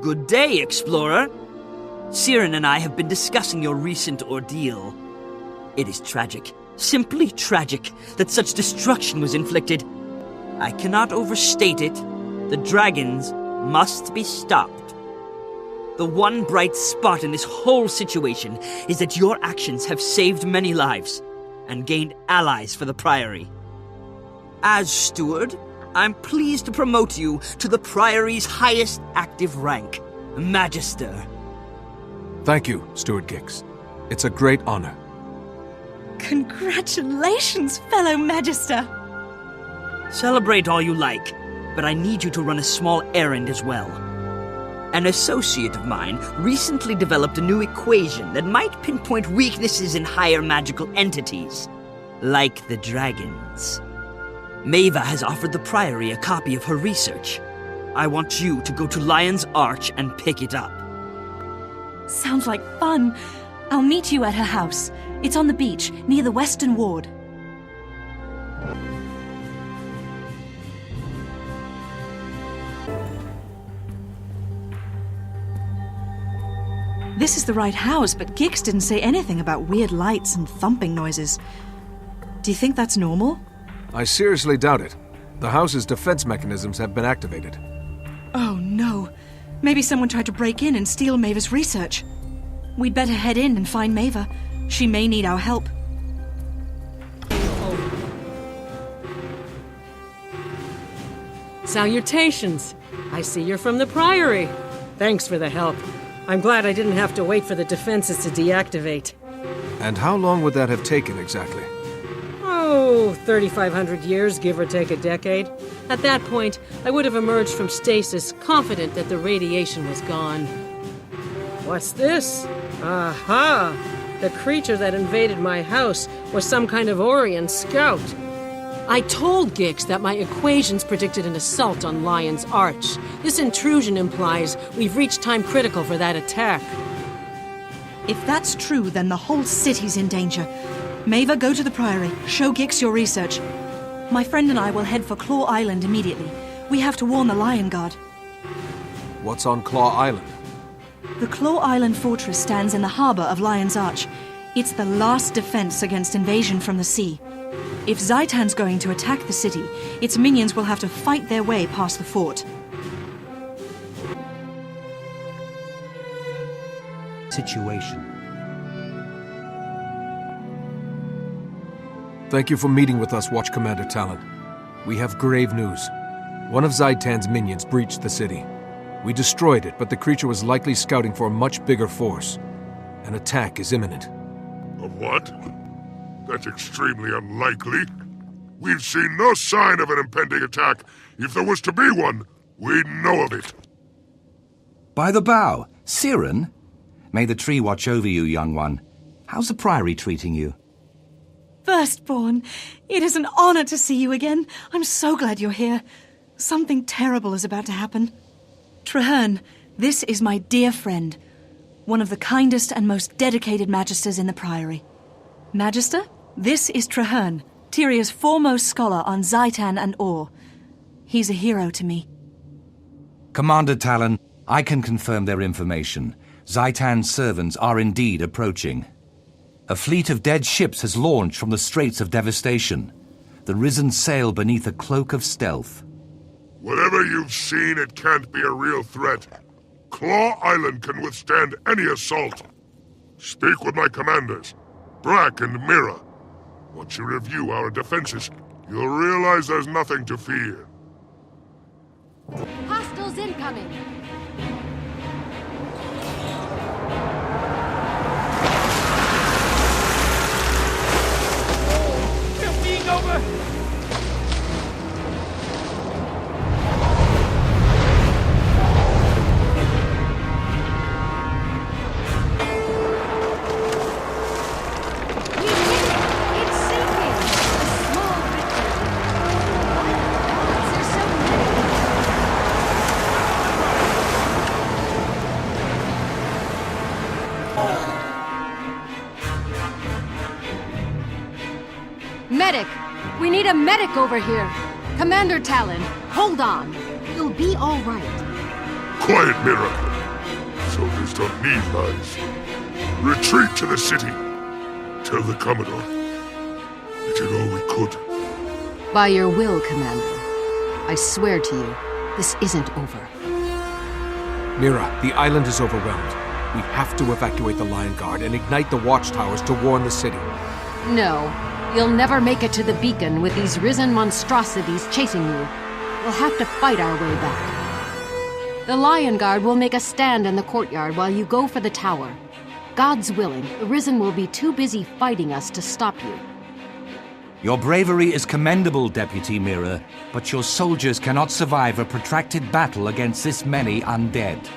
Good day, explorer. Siren and I have been discussing your recent ordeal. It is tragic, simply tragic, that such destruction was inflicted. I cannot overstate it. The dragons must be stopped. The one bright spot in this whole situation is that your actions have saved many lives and gained allies for the Priory. As steward, I'm pleased to promote you to the Priory's highest active rank, Magister. Thank you, Steward Gix. It's a great honor. Congratulations, fellow Magister! Celebrate all you like, but I need you to run a small errand as well. An associate of mine recently developed a new equation that might pinpoint weaknesses in higher magical entities, like the dragons. Maeva has offered the Priory a copy of her research. I want you to go to Lion's Arch and pick it up. Sounds like fun. I'll meet you at her house. It's on the beach, near the Western Ward. This is the right house, but Gix didn't say anything about weird lights and thumping noises. Do you think that's normal? I seriously doubt it. The house's defense mechanisms have been activated. Oh no. Maybe someone tried to break in and steal Maeva's research. We'd better head in and find Maeva. She may need our help. Salutations. I see you're from the Priory. Thanks for the help. I'm glad I didn't have to wait for the defenses to deactivate. And how long would that have taken exactly? Oh, 3,500 years, give or take a decade. At that point, I would have emerged from stasis, confident that the radiation was gone. What's this? Aha! The creature that invaded my house was some kind of Orion scout. I told Gix that my equations predicted an assault on Lion's Arch. This intrusion implies we've reached time critical for that attack. If that's true, then the whole city's in danger. Maeva, go to the Priory. Show Gix your research. My friend and I will head for Claw Island immediately. We have to warn the Lion Guard. What's on Claw Island? The Claw Island fortress stands in the harbor of Lion's Arch. It's the last defense against invasion from the sea. If Zaitan's going to attack the city, its minions will have to fight their way past the fort. Situation. Thank you for meeting with us, Watch Commander Talon. We have grave news. One of Zaitan's minions breached the city. We destroyed it, but the creature was likely scouting for a much bigger force. An attack is imminent. A what? That's extremely unlikely. We've seen no sign of an impending attack. If there was to be one, we'd know of it. By the bow, Siren? May the tree watch over you, young one. How's the Priory treating you? Firstborn, it is an honor to see you again. I'm so glad you're here. Something terrible is about to happen. Traherne, this is my dear friend. One of the kindest and most dedicated Magisters in the Priory. Magister, this is Traherne, Tyria's foremost scholar on Zaitan and Or. He's a hero to me. Commander Talon, I can confirm their information. Zaitan's servants are indeed approaching. A fleet of dead ships has launched from the Straits of Devastation. The Risen sail beneath a cloak of stealth. Whatever you've seen, it can't be a real threat. Claw Island can withstand any assault. Speak with my commanders, Brack and Mira. Once you review our defenses, you'll realize there's nothing to fear. Hostiles incoming! 15 over! Medic! We need a medic over here! Commander Talon, hold on. You'll be all right. Quiet, Mira. just on need lies. Retreat to the city. Tell the Commodore. We did all we could. By your will, Commander. I swear to you, this isn't over. Mira, the island is overwhelmed. We have to evacuate the Lion Guard and ignite the watchtowers to warn the city. No, you'll never make it to the beacon with these risen monstrosities chasing you. We'll have to fight our way back. The Lion Guard will make a stand in the courtyard while you go for the tower. God's willing, the Risen will be too busy fighting us to stop you. Your bravery is commendable, Deputy Mira, but your soldiers cannot survive a protracted battle against this many undead.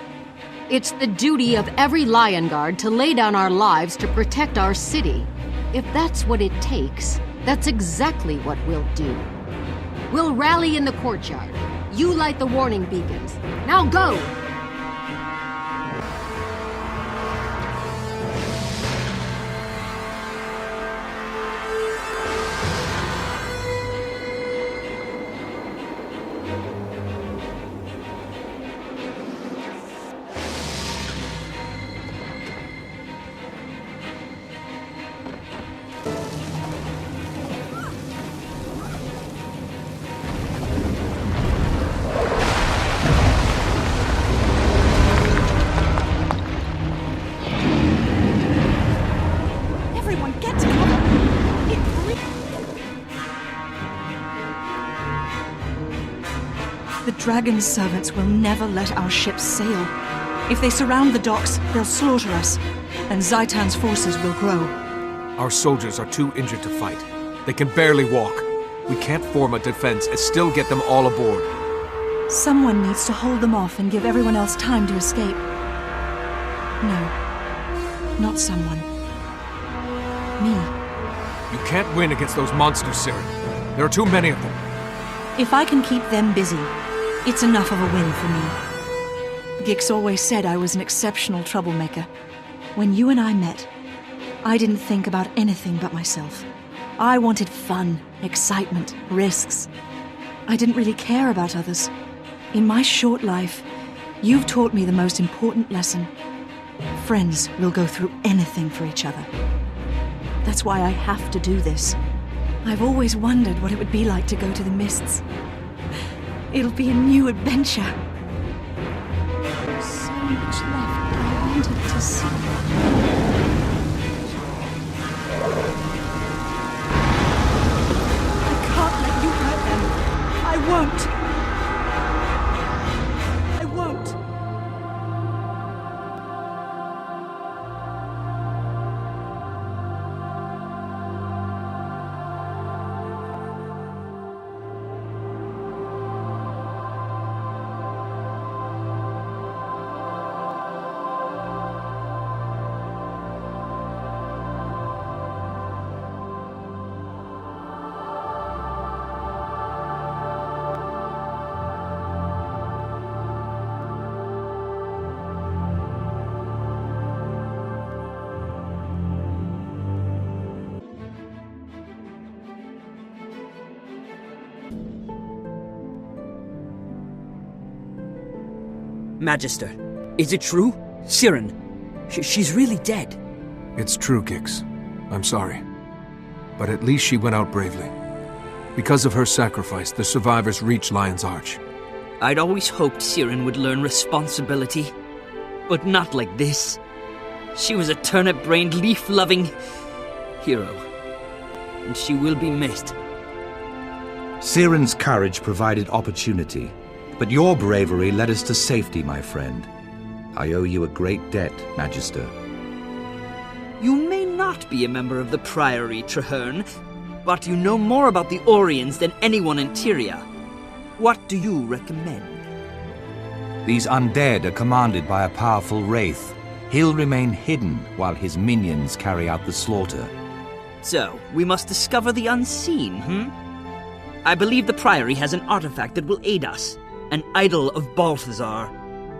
It's the duty of every Lion Guard to lay down our lives to protect our city. If that's what it takes, that's exactly what we'll do. We'll rally in the courtyard. You light the warning beacons. Now go! The dragon's servants will never let our ships sail. If they surround the docks, they'll slaughter us, and Zaitan's forces will grow. Our soldiers are too injured to fight. They can barely walk. We can't form a defense and still get them all aboard. Someone needs to hold them off and give everyone else time to escape. No, not someone. Me. You can't win against those monsters, Siren. There are too many of them. If I can keep them busy, it's enough of a win for me. Gix always said I was an exceptional troublemaker. When you and I met, I didn't think about anything but myself. I wanted fun, excitement, risks. I didn't really care about others. In my short life, you've taught me the most important lesson. Friends will go through anything for each other. That's why I have to do this. I've always wondered what it would be like to go to the Mists. It'll be a new adventure. There's so much left I wanted to see. I can't let you hurt them. I won't. I won't. Magister, is it true? Siren, she's really dead. It's true, Gix. I'm sorry. But at least she went out bravely. Because of her sacrifice, the survivors reached Lion's Arch. I'd always hoped Siren would learn responsibility. But not like this. She was a turnip-brained, leaf-loving hero. And she will be missed. Siren's courage provided opportunity, but your bravery led us to safety, my friend. I owe you a great debt, Magister. You may not be a member of the Priory, Traherne, but you know more about the Oriens than anyone in Tyria. What do you recommend? These undead are commanded by a powerful wraith. He'll remain hidden while his minions carry out the slaughter. So, we must discover the unseen, I believe the Priory has an artifact that will aid us. An idol of Balthazar,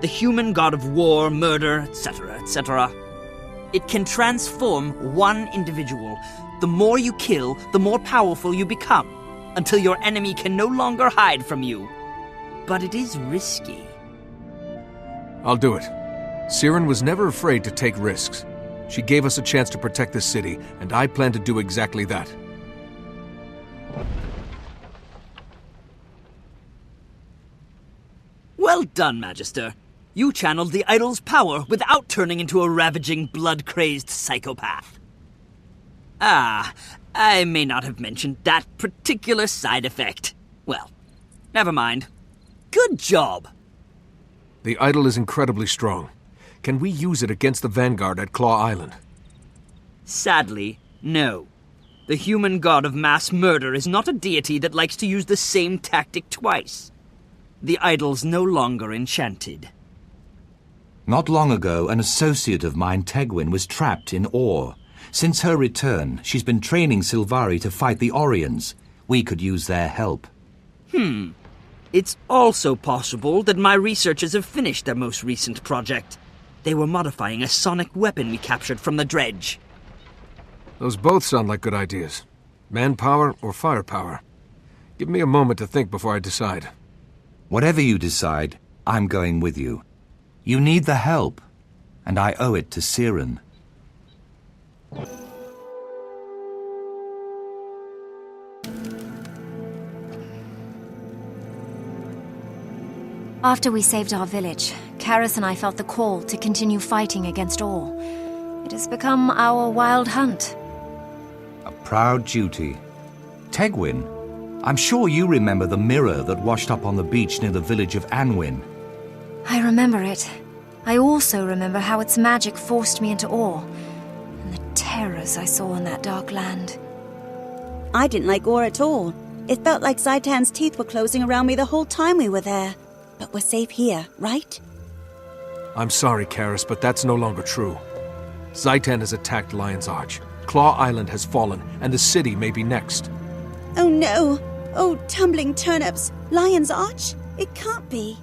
the human god of war, murder, etc., etc. It can transform one individual. The more you kill, the more powerful you become, until your enemy can no longer hide from you. But it is risky. I'll do it. Siren was never afraid to take risks. She gave us a chance to protect the city, and I plan to do exactly that. Well done, Magister. You channeled the idol's power without turning into a ravaging, blood-crazed psychopath. Ah, I may not have mentioned that particular side effect. Well, never mind. Good job. The idol is incredibly strong. Can we use it against the Vanguard at Claw Island? Sadly, no. The human god of mass murder is not a deity that likes to use the same tactic twice. The idol's no longer enchanted. Not long ago, an associate of mine, Tegwin, was trapped in ore. Since her return, she's been training Sylvari to fight the Orions. We could use their help. It's also possible that my researchers have finished their most recent project. They were modifying a sonic weapon we captured from the dredge. Those both sound like good ideas. Manpower or firepower. Give me a moment to think before I decide. Whatever you decide, I'm going with you. You need the help, and I owe it to Siren. After we saved our village, Karis and I felt the call to continue fighting against all. It has become our wild hunt. A proud duty. Tegwin, I'm sure you remember the mirror that washed up on the beach near the village of Anwin. I remember it. I also remember how its magic forced me into awe, and the terrors I saw in that dark land. I didn't like Ore at all. It felt like Zaitan's teeth were closing around me the whole time we were there. But we're safe here, right? I'm sorry, Karis, but that's no longer true. Zaitan has attacked Lion's Arch. Claw Island has fallen, and the city may be next. Oh no! Oh, tumbling turnips! Lion's Arch? It can't be.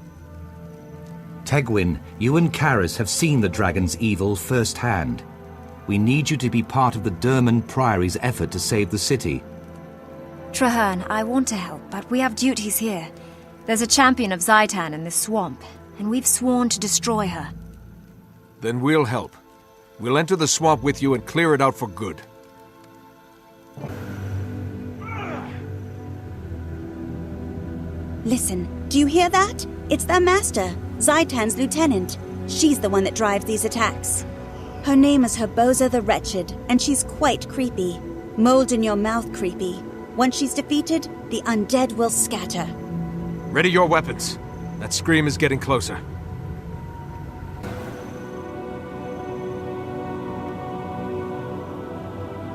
Tegwin, you and Karis have seen the dragon's evil firsthand. We need you to be part of the Derman Priory's effort to save the city. Traherne, I want to help, but we have duties here. There's a champion of Zaitan in this swamp, and we've sworn to destroy her. Then we'll help. We'll enter the swamp with you and clear it out for good. Listen, do you hear that? It's their master, Zaitan's lieutenant. She's the one that drives these attacks. Her name is Herbosa the Wretched, and she's quite creepy. Mold in your mouth creepy. Once she's defeated, the undead will scatter. Ready your weapons. That scream is getting closer.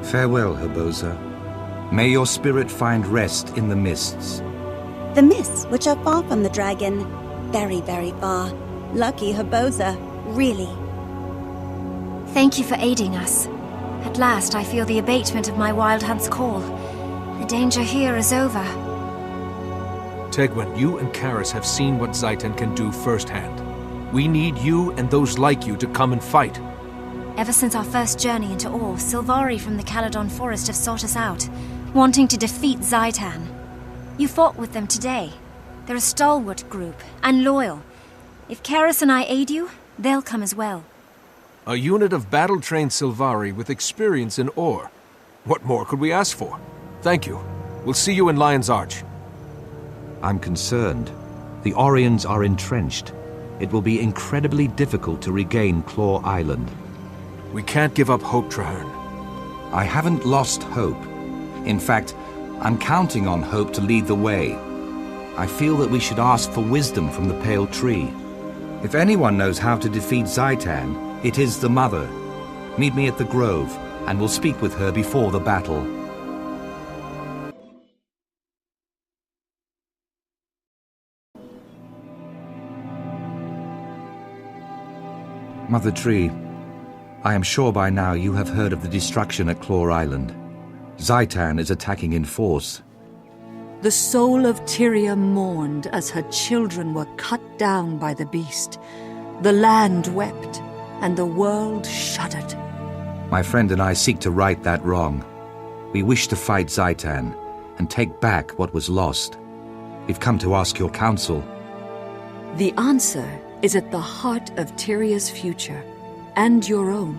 Farewell, Herbosa. May your spirit find rest in the mists. The mists, which are far from the dragon. Very, very far. Lucky Herbosa, really. Thank you for aiding us. At last, I feel the abatement of my wild hunt's call. The danger here is over. Tegwin, you and Karis have seen what Zaitan can do firsthand. We need you and those like you to come and fight. Ever since our first journey into Ore, Sylvari from the Caledon Forest have sought us out, wanting to defeat Zaitan. You fought with them today. They're a stalwart group, and loyal. If Karis and I aid you, they'll come as well. A unit of battle-trained Sylvari with experience in Ore. What more could we ask for? Thank you. We'll see you in Lion's Arch. I'm concerned. The Orions are entrenched. It will be incredibly difficult to regain Claw Island. We can't give up hope, Traherne. I haven't lost hope. In fact, I'm counting on hope to lead the way. I feel that we should ask for wisdom from the Pale Tree. If anyone knows how to defeat Zaitan, it is the Mother. Meet me at the Grove, and we'll speak with her before the battle. Mother Tree, I am sure by now you have heard of the destruction at Claw Island. Zaitan is attacking in force. The soul of Tyria mourned as her children were cut down by the beast. The land wept, and the world shuddered. My friend and I seek to right that wrong. We wish to fight Zaitan and take back what was lost. We've come to ask your counsel. The answer is at the heart of Tyria's future, and your own.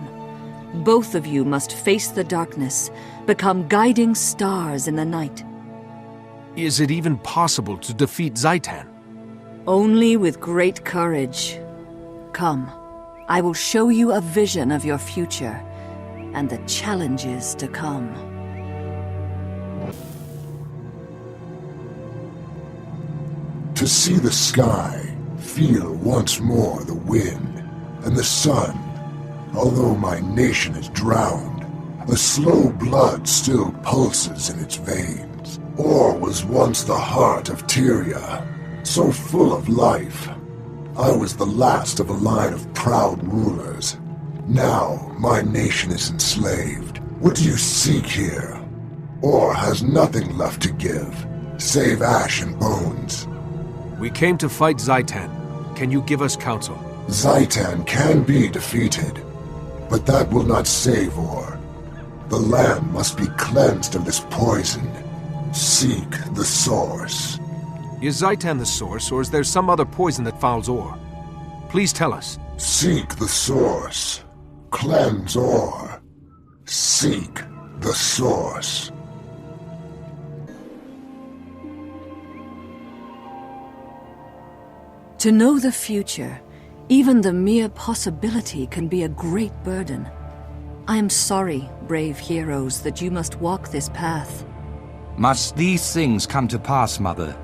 Both of you must face the darkness, become guiding stars in the night. Is it even possible to defeat Zaitan? Only with great courage. Come, I will show you a vision of your future, and the challenges to come. To see the sky, feel once more the wind, and the sun. Although my nation is drowned, a slow blood still pulses in its veins. Or was once the heart of Tyria, so full of life. I was the last of a line of proud rulers. Now my nation is enslaved. What do you seek here? Or has nothing left to give, save ash and bones? We came to fight Zaitan. Can you give us counsel? Zaitan can be defeated, but that will not save Or. The land must be cleansed of this poison. Seek the source. Is Zaitan the source, or is there some other poison that fouls Or? Please tell us. Seek the source. Cleanse Or. Seek the source. To know the future, even the mere possibility can be a great burden. I am sorry, brave heroes, that you must walk this path. Must these things come to pass, Mother?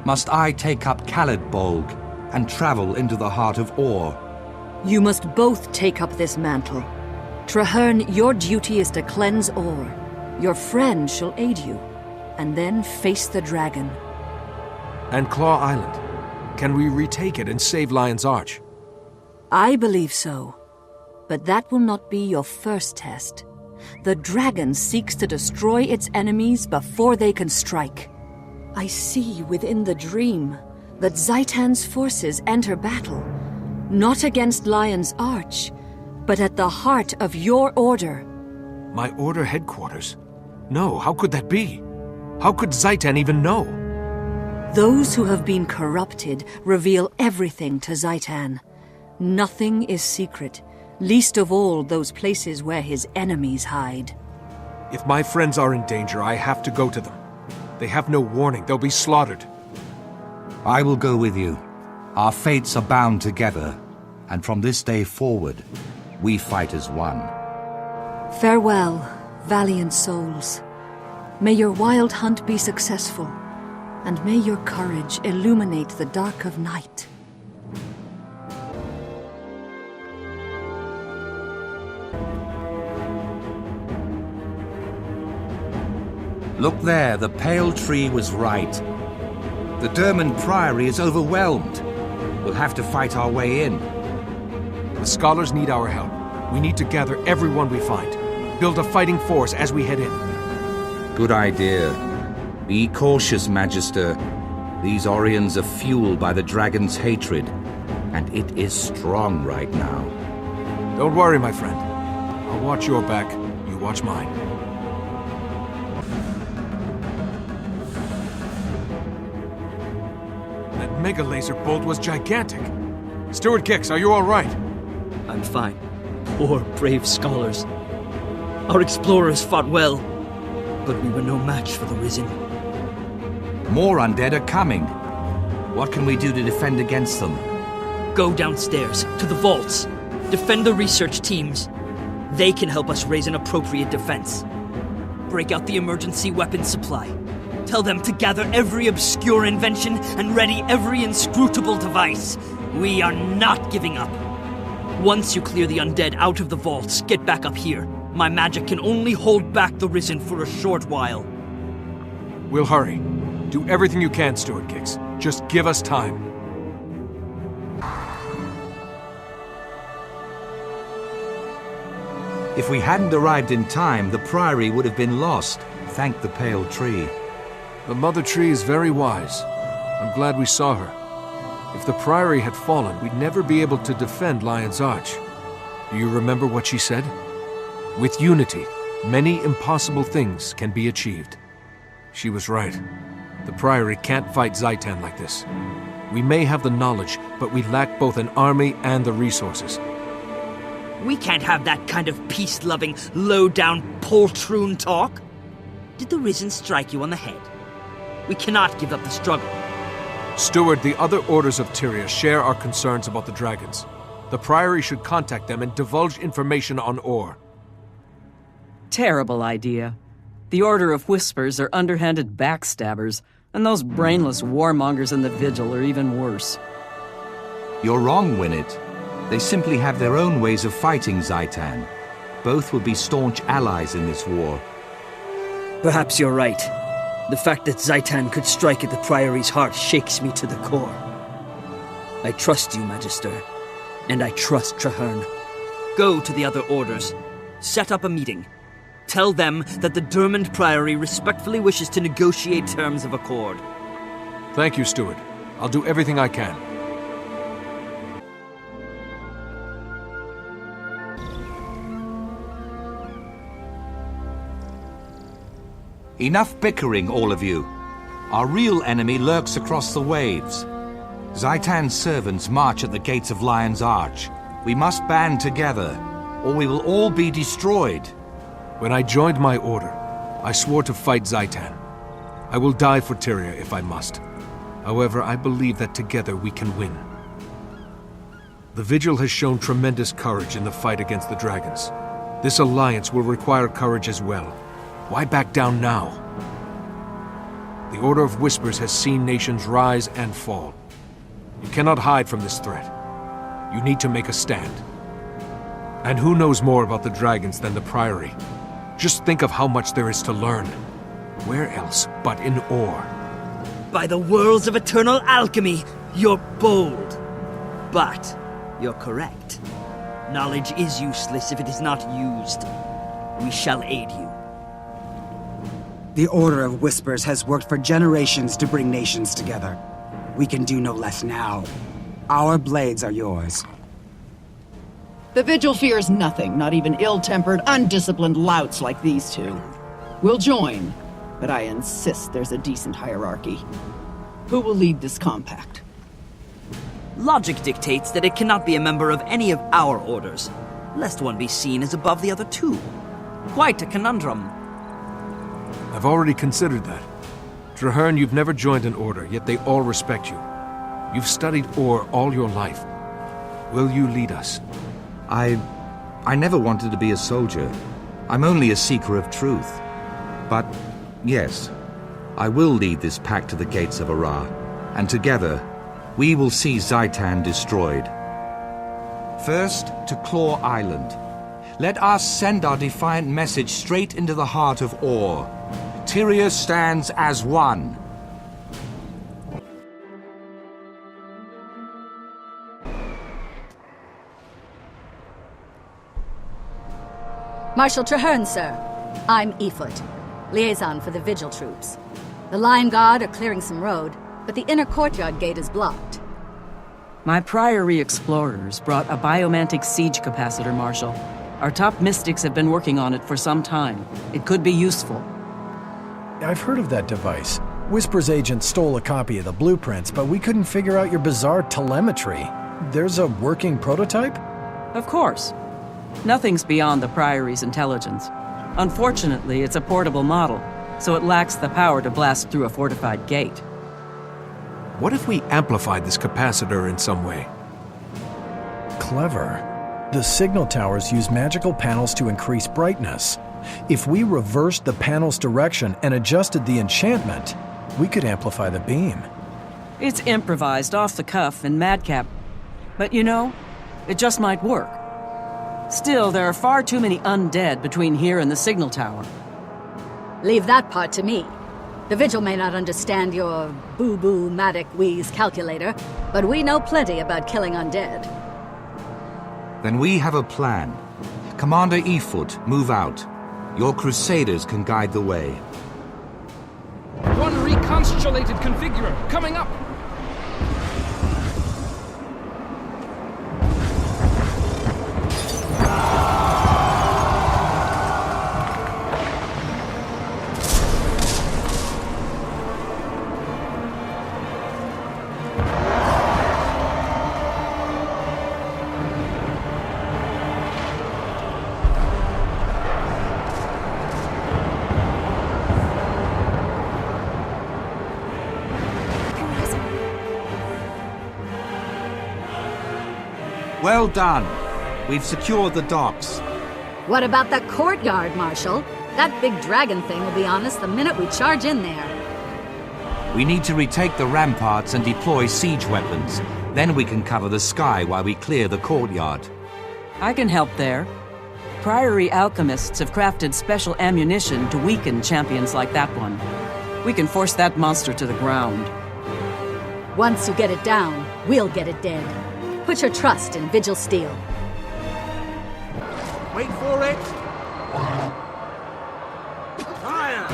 Must I take up Khalidbolg and travel into the heart of Or? You must both take up this mantle. Traherne, your duty is to cleanse Or. Your friend shall aid you, and then face the dragon. And Claw Island. Can we retake it and save Lion's Arch? I believe so. But that will not be your first test. The dragon seeks to destroy its enemies before they can strike. I see within the dream that Zaitan's forces enter battle, not against Lion's Arch, but at the heart of your order. My order headquarters? No, how could that be? How could Zaitan even know? Those who have been corrupted reveal everything to Zaitan. Nothing is secret, least of all those places where his enemies hide. If my friends are in danger, I have to go to them. They have no warning. They'll be slaughtered. I will go with you. Our fates are bound together, and from this day forward, we fight as one. Farewell, valiant souls. May your wild hunt be successful, and may your courage illuminate the dark of night. Look there, the pale tree was right. The Derman Priory is overwhelmed. We'll have to fight our way in. The scholars need our help. We need to gather everyone we find. Build a fighting force as we head in. Good idea. Be cautious, Magister. These Orions are fueled by the dragon's hatred, and it is strong right now. Don't worry, my friend. I'll watch your back, you watch mine. That mega laser bolt was gigantic. Steward Kix, are you all right? I'm fine. Poor, brave scholars. Our explorers fought well, but we were no match for the Risen. More undead are coming. What can we do to defend against them? Go downstairs, to the vaults. Defend the research teams. They can help us raise an appropriate defense. Break out the emergency weapons supply. Tell them to gather every obscure invention and ready every inscrutable device. We are not giving up. Once you clear the undead out of the vaults, get back up here. My magic can only hold back the Risen for a short while. We'll hurry. Do everything you can, Steward Kix. Just give us time. If we hadn't arrived in time, the Priory would have been lost. Thank the pale tree. The Mother Tree is very wise. I'm glad we saw her. If the Priory had fallen, we'd never be able to defend Lion's Arch. Do you remember what she said? With unity, many impossible things can be achieved. She was right. The Priory can't fight Zaitan like this. We may have the knowledge, but we lack both an army and the resources. We can't have that kind of peace-loving, low-down poltroon talk. Did the Risen strike you on the head? We cannot give up the struggle. Steward, the other orders of Tyria share our concerns about the dragons. The Priory should contact them and divulge information on ore. Terrible idea. The Order of Whispers are underhanded backstabbers, and those brainless warmongers in the Vigil are even worse. You're wrong, Winnet. They simply have their own ways of fighting Zaitan. Both would be staunch allies in this war. Perhaps you're right. The fact that Zaitan could strike at the Priory's heart shakes me to the core. I trust you, Magister, and I trust Traherne. Go to the other orders. Set up a meeting. Tell them that the Dermond Priory respectfully wishes to negotiate terms of accord. Thank you, Steward. I'll do everything I can. Enough bickering, all of you. Our real enemy lurks across the waves. Zaitan's servants march at the gates of Lion's Arch. We must band together, or we will all be destroyed. When I joined my order, I swore to fight Zaitan. I will die for Tyria if I must. However, I believe that together we can win. The Vigil has shown tremendous courage in the fight against the dragons. This alliance will require courage as well. Why back down now? The Order of Whispers has seen nations rise and fall. You cannot hide from this threat. You need to make a stand. And who knows more about the dragons than the Priory? Just think of how much there is to learn. Where else but in ore? By the worlds of eternal alchemy, you're bold. But you're correct. Knowledge is useless if it is not used. We shall aid you. The Order of Whispers has worked for generations to bring nations together. We can do no less now. Our blades are yours. The Vigil fears nothing, not even ill-tempered, undisciplined louts like these two. We'll join, but I insist there's a decent hierarchy. Who will lead this compact? Logic dictates that it cannot be a member of any of our orders, lest one be seen as above the other two. Quite a conundrum. I've already considered that. Traherne, you've never joined an order, yet they all respect you. You've studied ore all your life. Will you lead us? I never wanted to be a soldier. I'm only a seeker of truth. But, yes, I will lead this pack to the gates of Ara, and together, we will see Zaitan destroyed. First, to Claw Island. Let us send our defiant message straight into the heart of Ore. Tyria stands as one. Marshal Traherne, sir. I'm Efoot, liaison for the Vigil troops. The Lion Guard are clearing some road, but the inner courtyard gate is blocked. My Priory explorers brought a biomantic siege capacitor, Marshal. Our top mystics have been working on it for some time. It could be useful. I've heard of that device. Whisper's agent stole a copy of the blueprints, but we couldn't figure out your bizarre telemetry. There's a working prototype? Of course. Nothing's beyond the Priory's intelligence. Unfortunately, it's a portable model, so it lacks the power to blast through a fortified gate. What if we amplified this capacitor in some way? Clever. The signal towers use magical panels to increase brightness. If we reversed the panel's direction and adjusted the enchantment, we could amplify the beam. It's improvised, off the cuff, and madcap. But you know, it just might work. Still, there are far too many undead between here and the signal tower. Leave that part to me. The Vigil may not understand your boo-boo-matic-wheeze calculator, but we know plenty about killing undead. Then we have a plan. Commander Efoot, move out. Your crusaders can guide the way. One reconstellated configurer coming up. Well done. We've secured the docks. What about the courtyard, Marshal? That big dragon thing will be on us the minute we charge in there. We need to retake the ramparts and deploy siege weapons. Then we can cover the sky while we clear the courtyard. I can help there. Priory alchemists have crafted special ammunition to weaken champions like that one. We can force that monster to the ground. Once you get it down, we'll get it dead. Put your trust in Vigil Steel. Wait for it! Fire!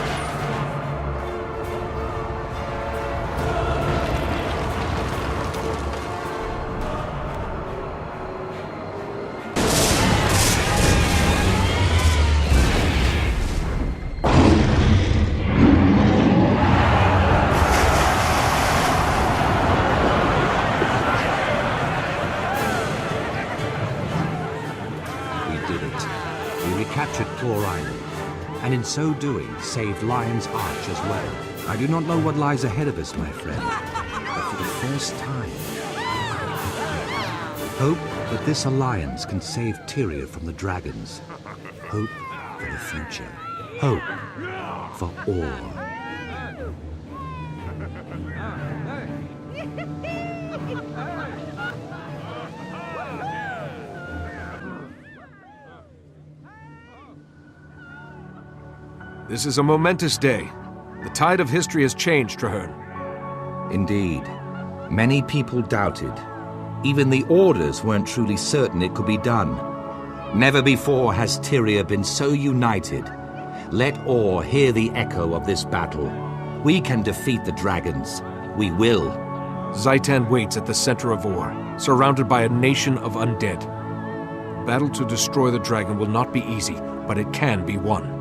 Captured Claw Island, and in so doing, saved Lion's Arch as well. I do not know what lies ahead of us, my friend, but for the first time, hope that this alliance can save Tyria from the dragons. Hope for the future. Hope for all. This is a momentous day. The tide of history has changed, Traherne. Indeed. Many people doubted. Even the Orders weren't truly certain it could be done. Never before has Tyria been so united. Let all hear the echo of this battle. We can defeat the dragons. We will. Zhaitan waits at the center of Or, surrounded by a nation of undead. The battle to destroy the dragon will not be easy, but it can be won.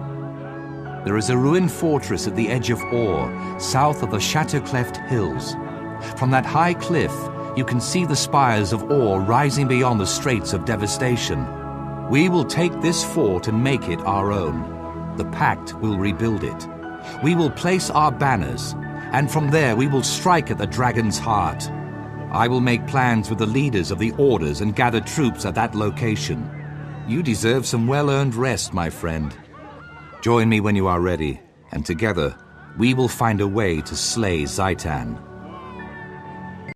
There is a ruined fortress at the edge of Or, south of the Chateau-Cleft Hills. From that high cliff, you can see the spires of Or rising beyond the Straits of Devastation. We will take this fort and make it our own. The Pact will rebuild it. We will place our banners, and from there we will strike at the dragon's heart. I will make plans with the leaders of the Orders and gather troops at that location. You deserve some well-earned rest, my friend. Join me when you are ready, and together, we will find a way to slay Zhaitan.